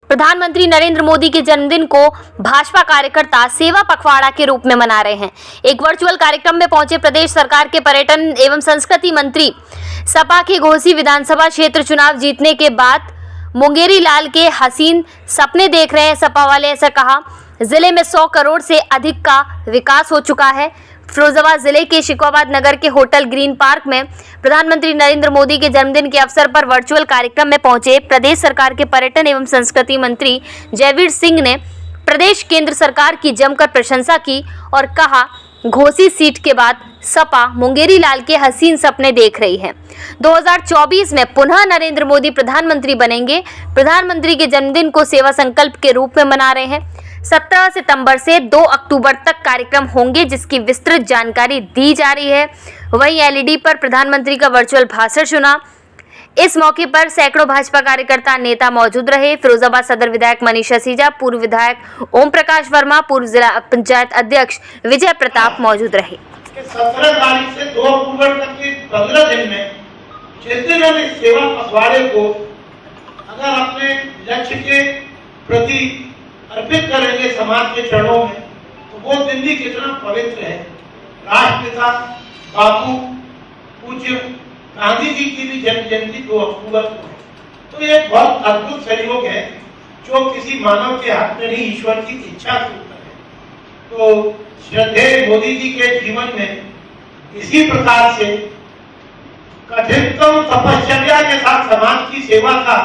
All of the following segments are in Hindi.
प्रधानमंत्री नरेंद्र मोदी के जन्मदिन को भाजपा कार्यकर्ता सेवा पखवाड़ा के रूप में मना रहे हैं। एक वर्चुअल कार्यक्रम में पहुंचे प्रदेश सरकार के पर्यटन एवं संस्कृति मंत्री सपा के घोसी विधानसभा क्षेत्र चुनाव जीतने के बाद मुंगेरी लाल के हसीन सपने देख रहे हैं सपा वाले। ऐसा कहा, जिले में 100 करोड़ से अधिक का विकास हो चुका है। फिरोजाबाद जिले के शिकवाबाद नगर के होटल ग्रीन पार्क में प्रधानमंत्री नरेंद्र मोदी के जन्मदिन के अवसर पर वर्चुअल कार्यक्रम में पहुंचे प्रदेश सरकार के पर्यटन एवं संस्कृति मंत्री जयवीर सिंह ने प्रदेश केंद्र सरकार की जमकर प्रशंसा की और कहा, घोसी सीट के बाद सपा मुंगेरी लाल के हसीन सपने देख रही है। 2024 में पुनः नरेंद्र मोदी प्रधानमंत्री बनेंगे। प्रधानमंत्री के जन्मदिन को सेवा संकल्प के रूप में मना रहे हैं। 17 सितंबर से 2 अक्टूबर तक कार्यक्रम होंगे, जिसकी विस्तृत जानकारी दी जा रही है। वहीं एलईडी पर प्रधानमंत्री का वर्चुअल भाषण सुना। इस मौके पर सैकड़ों भाजपा कार्यकर्ता नेता मौजूद रहे। फिरोजाबाद सदर विधायक मनीषा सीजा, पूर्व विधायक ओम प्रकाश वर्मा, पूर्व जिला पंचायत अध्यक्ष विजय प्रताप मौजूद रहे। 17 तारीख से 2 अक्टूबर तक के 15 दिन में जिस दिन हम इस सेवा पखवाड़े को अगर अपने लक्ष्य के प्रति अर्पित करेंगे समाज के चरणों में, तो वो दिन भी कितना पवित्र है। राष्ट्रपिता बापू पूज्य गांधी जी की भी जन्म जयंती 2 अक्टूबर को है। तो ये बहुत अद्भुत संयोग है जो किसी मानव के हाथ में नहीं, ईश्वर की इच्छा से होता है। तो श्रद्धेय मोदी जी के जीवन में इसी प्रकार से कठिनतम तपश्चर्या के साथ समाज की सेवा का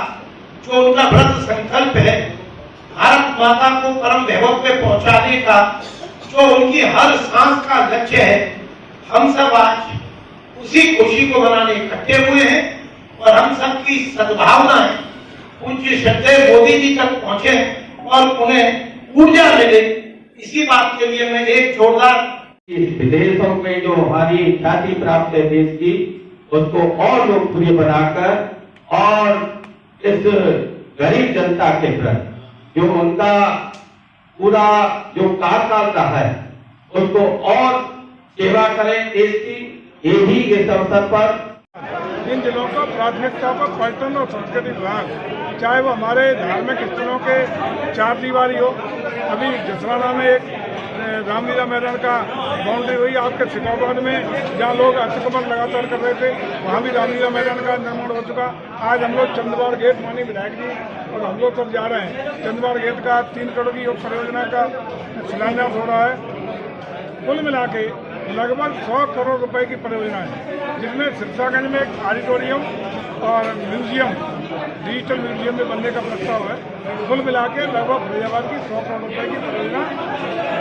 जो उनका व्रत संकल्प है, भारत माता को परम वैभव पे पहुंचाने का जो उनकी हर सांस का लक्ष्य है, हम सब आज उसी खुशी को मनाने इकट्ठे हुए हैं और हम सब की सद्भावनाएं पूज्य श्रद्धेय मोदी जी तक पहुंचे और उन्हें ऊर्जा मिले। इसी बात के लिए मैं एक जोरदार विदेशों में जो हमारी ख्याति प्राप्त है देश की, उसको और लोकप्रिय बनाकर और इस गरीब जनता के प्रति जो उनका पूरा जो कार्यकाल रहा है उसको और सेवा करें देश की। यही इस अवसर पर इन जिलों का प्राथमिकता पर पर्यटन और संस्कृति विभाग, चाहे वो हमारे धार्मिक स्थलों के 4 दीवारी हो, अभी जसराना में एक रामलीला मैदान का बाउंड्री हुई, आपके शिकाबाद में जहाँ लोग अतिक्रमण लगातार कर रहे थे वहाँ भी रामलीला मैदान का निर्माण हो चुका। आज हम लोग चंद्रवाड़ गेट, माननीय विधायक जी और हम लोग सब जा रहे हैं, चंद्रवाड़ गेट का 3 करोड़ की परियोजना का शिलान्यास हो रहा है। कुल मिला के लगभग 100 करोड़ रुपए की परियोजना है, जिसमें सिरसागंज में एक ऑडिटोरियम और म्यूजियम, डिजिटल म्यूजियम में बनने का प्रस्ताव है। कुल मिला के लगभग फरीदाबाद की 100 करोड़ रुपए की परियोजना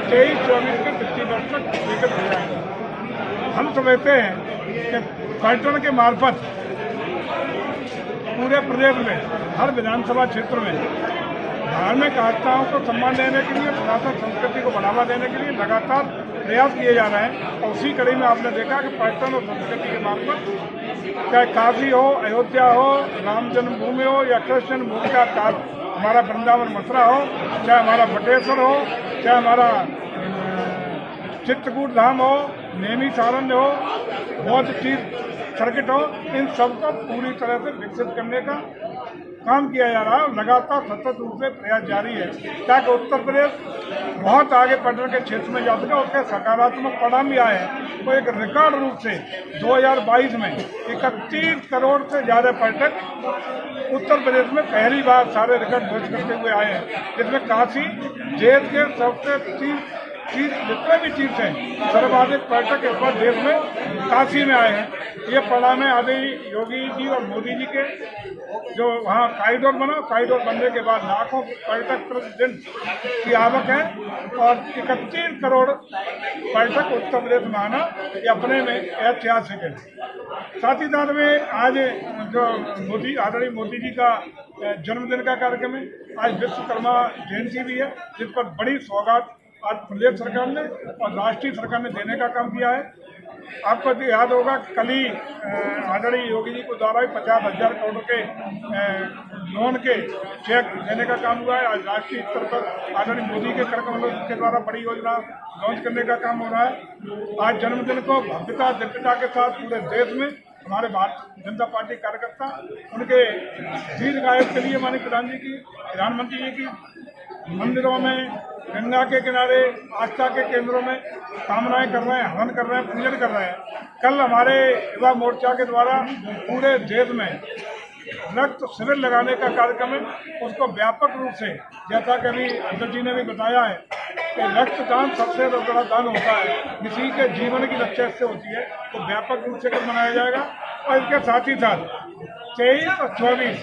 23-24 के वित्तीय वर्ष तक स्वीकृत हो जाएगी। हम समझते हैं कि पर्यटन के मार्फत पूरे प्रदेश में हर विधानसभा क्षेत्र में धार्मिक आस्थाओं को सम्मान देने के लिए, सनातन संस्कृति को बढ़ावा देने के लिए लगातार प्रयास किए जा रहे हैं। और उसी कड़ी में आपने देखा कि पर्यटन और संस्कृति के मार्फत चाहे काशी हो, अयोध्या हो, राम जन्मभूमि हो या कृष्ण जन्मभूमि का हमारा वृंदावन मथुरा हो, चाहे हमारा बटेश्वर हो, चाहे हमारा चित्रकूट धाम हो, नेमी सारण्य हो, बौद्ध तीर्थ सर्किट हो, इन सबको पूरी तरह से विकसित करने का काम किया जा रहा है। लगातार सतत रूप से प्रयास जारी है ताकि उत्तर प्रदेश बहुत आगे पर्यटन के क्षेत्र में जा सके। उसके सकारात्मक परिणाम भी आए हैं। तो एक रिकॉर्ड रूप से 2022 में 31 करोड़ से ज़्यादा पर्यटक उत्तर प्रदेश में पहली बार सारे रिकॉर्ड दर्ज करते हुए आए हैं, जिसमें काशी देश के सबसे जितने भी तीर्थ हैं सर्वाधिक पर्यटक इस बार देश में काशी में आए हैं। ये परिणाम है आदरणीय योगी जी और मोदी जी के जो वहाँ कॉरिडोर बना, कॉरिडोर बनने के बाद लाखों पर्यटक प्रतिदिन की आवक है और 31 करोड़ पर्यटक उत्तर प्रदेश में आना ये अपने में ऐतिहासिक है। साथ ही साथ में आज जो आदरणीय मोदी जी का जन्मदिन का कार्यक्रम है, आज विश्वकर्मा जयंती भी है, जिस पर बड़ी सौगात आज प्रदेश सरकार ने और राष्ट्रीय सरकार ने देने का काम किया है। आपको तो याद होगा कल ही आदरणीय योगी जी को द्वारा 50,000 करोड़ के लोन के चेक देने का काम हुआ है। आज राष्ट्रीय स्तर पर आदरणीय मोदी के कार्यक्रम के द्वारा बड़ी योजना लॉन्च करने का काम हो रहा है। आज जन्मदिन को भव्यता दिव्यता के साथ पूरे देश में हमारे भारतीय जनता पार्टी कार्यकर्ता उनके दीर्घायु के लिए माननीय प्रधानमंत्री जी की मंदिरों में, गंगा के किनारे, आस्था के केंद्रों में कामनाएं कर रहे हैं, हवन कर रहे हैं, पूजन कर रहे हैं। कल हमारे युवा मोर्चा के द्वारा पूरे देश में रक्त शिविर लगाने का कार्यक्रम है, उसको व्यापक रूप से, जैसा कि अभी अध्यक्ष जी ने भी बताया है कि रक्तदान सबसे बड़ा दान होता है, किसी के जीवन की रक्षा इससे होती है, तो व्यापक रूप से कल मनाया जाएगा। और इसके साथ ही साथ 23 और 24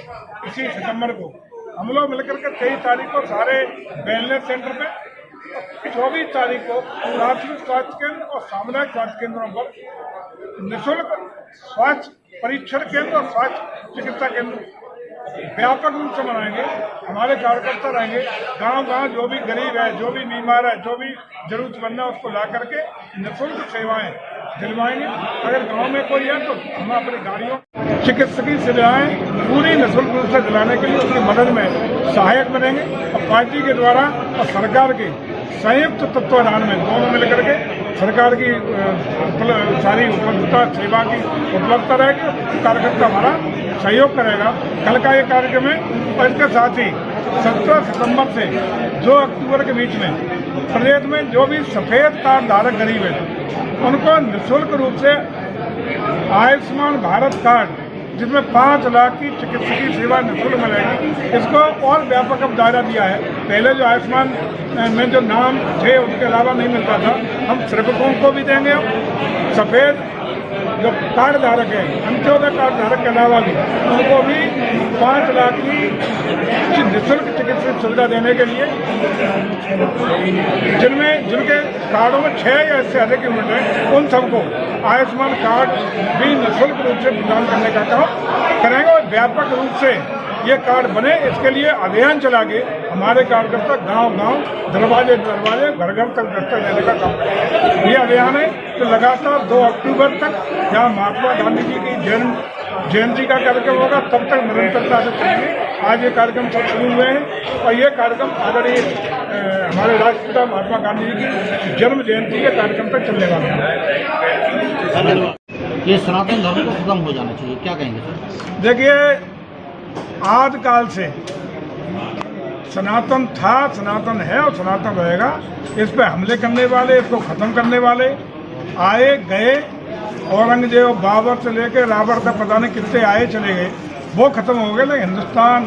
इसी सितंबर को हम लोग मिलकर के 23 तारीख को सारे वेलनेस सेंटर पे, 24 तारीख को प्राथमिक स्वास्थ्य केंद्र और सामुदायिक स्वास्थ्य केंद्रों पर निःशुल्क स्वास्थ्य परीक्षण केंद्र और स्वास्थ्य चिकित्सा केंद्र व्यापक रूप से मनाएंगे। हमारे कार्यकर्ता रहेंगे, गांव-गांव जो भी गरीब है, जो भी बीमार है, जो भी जरूरतमंद है, उसको ला करके निःशुल्क सेवाएं दिलवाएंगे। अगर गांव में कोई है तो हम अपनी गाड़ियों चिकित्सकीय सुविधाएं पूरी निःशुल्क रूप से दिलाने के लिए उसकी मदद में सहायक बनेंगे। और पार्टी के द्वारा और सरकार के संयुक्त तत्वाधान में दोनों मिलकर के सरकार की सारी उपलब्धता, सेवा की उपलब्धता रहेगी, कार्यकर्ता हमारा सहयोग करेगा। कल का ये कार्यक्रम है। और इसके साथ ही 17 सितंबर से 2 अक्टूबर के बीच में प्रदेश में जो भी सफेद कार्ड धारक गरीब है उनको निःशुल्क रूप से आयुष्मान भारत कार्ड, जिसमें 5 लाख की चिकित्सकीय सेवा निःशुल्क मिलेगी, इसको और व्यापक अब दायरा दिया है। पहले जो आयुष्मान में जो नाम थे उसके अलावा नहीं मिलता था, हम श्रमिकों को भी देंगे। सफेद जो कार्ड धारक है, अंत्योदय कार्ड धारक के अलावा भी उनको भी 5 लाख की निःशुल्क चिकित्सा सुविधा देने के लिए, जिनके कार्डों में 6 या इससे अधिक यूनिट है, उन सबको आयुष्मान कार्ड भी निःशुल्क रूप से प्रदान करने का काम करेंगे। और व्यापक रूप से ये कार्ड बने, इसके लिए अभियान चला के हमारे कार्यकर्ता गांव-गांव, दरवाजे, घर-घर तक दस्तक देने का काम करेंगे। ये अभियान है तो लगातार 2 अक्टूबर तक, जहाँ महात्मा गांधी जी की जयंती का कार्यक्रम होगा, तब तक निरंतरता से चलेंगे। आज ये कार्यक्रम सब शुरू हुए हैं और ये कार्यक्रम आदरणीय हमारे राष्ट्रपिता महात्मा गांधी जी की जन्म जयंती के कार्यक्रम तक चलने वाला है। ये सनातन धर्म को खत्म हो जाना चाहिए, क्या कहेंगे सर? देखिए, आदि काल से सनातन था, सनातन है और सनातन रहेगा। इस पे हमले करने वाले, इसको खत्म करने वाले आए गए, औरंगजेब, बाबर से लेकर रावण तक पता नहीं कितने आए चले गए, वो खत्म हो गए। लेकिन हिंदुस्तान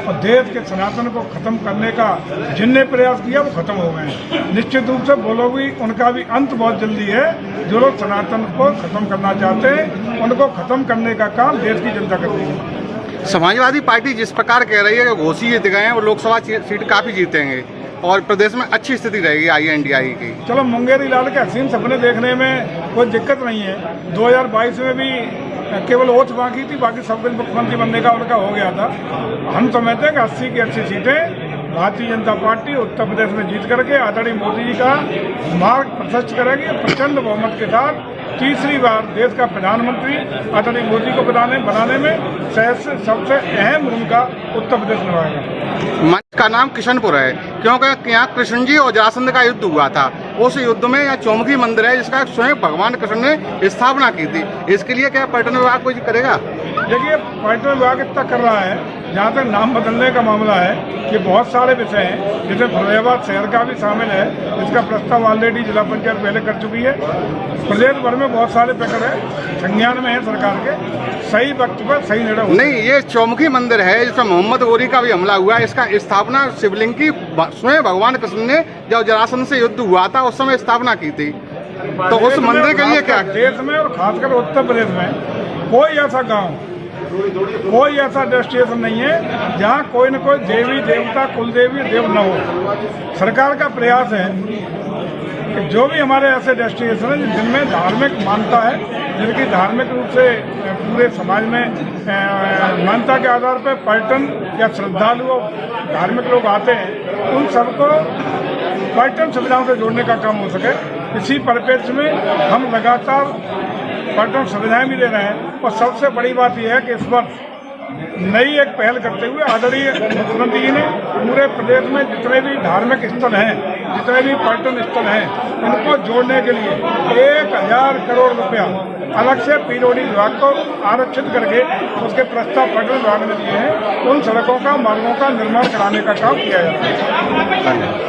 और देश के सनातन को खत्म करने का जिनने प्रयास किया वो खत्म हो गए। निश्चित रूप से वो लोग भी, उनका भी अंत बहुत जल्दी है। जो लोग सनातन को खत्म करना चाहते हैं, उनको खत्म करने का काम देश की जनता करती है। समाजवादी पार्टी जिस प्रकार कह रही है कि घोषी जीत गए हैं, वो लोकसभा सीट काफी जीतेंगे और प्रदेश में अच्छी स्थिति रहेगी INDI की। चलो, मुंगेरी लाल के हसीन सपने देखने में कोई दिक्कत नहीं है। 2022 में भी केवल ओथ बाकी थी, बाकी सब कुछ मुख्यमंत्री बनने का उनका हो गया था। हम समझते हैं कि 80 की 80 सीटें भारतीय जनता पार्टी उत्तर प्रदेश में जीत करके आदरणीय मोदी जी का मार्ग प्रशस्त करेगी। प्रचंड बहुमत के साथ तीसरी बार देश का प्रधानमंत्री आदरणीय मोदी को बनाने में सबसे अहम भूमिका उत्तर प्रदेश निभाएगा। मंच का नाम किशनपुर है क्योंकि यहाँ कृष्ण जी और जरासंध का युद्ध हुआ था। उस युद्ध में यहाँ चौमुखी मंदिर है जिसका स्वयं भगवान कृष्ण ने स्थापना की थी। इसके लिए क्या पर्यटन विभाग कुछ करेगा? देखिए, पर्यटन विभाग इतना कर रहा है। जहाँ तक नाम बदलने का मामला है, ये बहुत सारे विषय हैं, जिसमें फतेहाबाद शहर का भी शामिल है। इसका प्रस्ताव ऑलरेडी जिला पंचायत पहले कर चुकी है। प्रदेश भर में बहुत सारे पैकेट है, संज्ञान में है सरकार के। सही वक्त पर सही निर्णय नहीं, ये चौमुखी मंदिर है जिसमें मोहम्मद गोरी का भी हमला हुआ है। इसका स्थापना शिवलिंग की स्वयं भगवान कृष्ण ने जब जरासंध से युद्ध हुआ था उस समय स्थापना की थी। तो उस मंदिर के लिए क्या देश में और खासकर उत्तर प्रदेश में कोई ऐसा गाँव, कोई ऐसा डेस्टिनेशन नहीं है जहाँ कोई न कोई देवी देवता, कुल देवी देव न हो। सरकार का प्रयास है कि जो भी हमारे ऐसे डेस्टिनेशन हैं जिनमें धार्मिक मान्यता है, जिनकी धार्मिक रूप से पूरे समाज में मान्यता के आधार पर पर्यटन या श्रद्धालु धार्मिक लोग आते हैं, उन सबको पर्यटन सुविधाओं से जोड़ने का काम हो सके। इसी परिप्रेक्ष्य में हम लगातार पर्यटन सुविधाएं भी दे रहे हैं। और सबसे बड़ी बात यह है कि इस वर्ष नई एक पहल करते हुए आदरणीय मुख्यमंत्री जी ने पूरे प्रदेश में जितने भी धार्मिक स्थल हैं जितने भी पर्यटन स्थल हैं इनको जोड़ने के लिए 1000 करोड़ रुपया अलग से पीडब्ल्यूडी विभाग को आरक्षित करके उसके प्रस्ताव पर्यटन विभाग ने दिए हैं। उन सड़कों का मार्गों का निर्माण कराने का काम किया जाता है।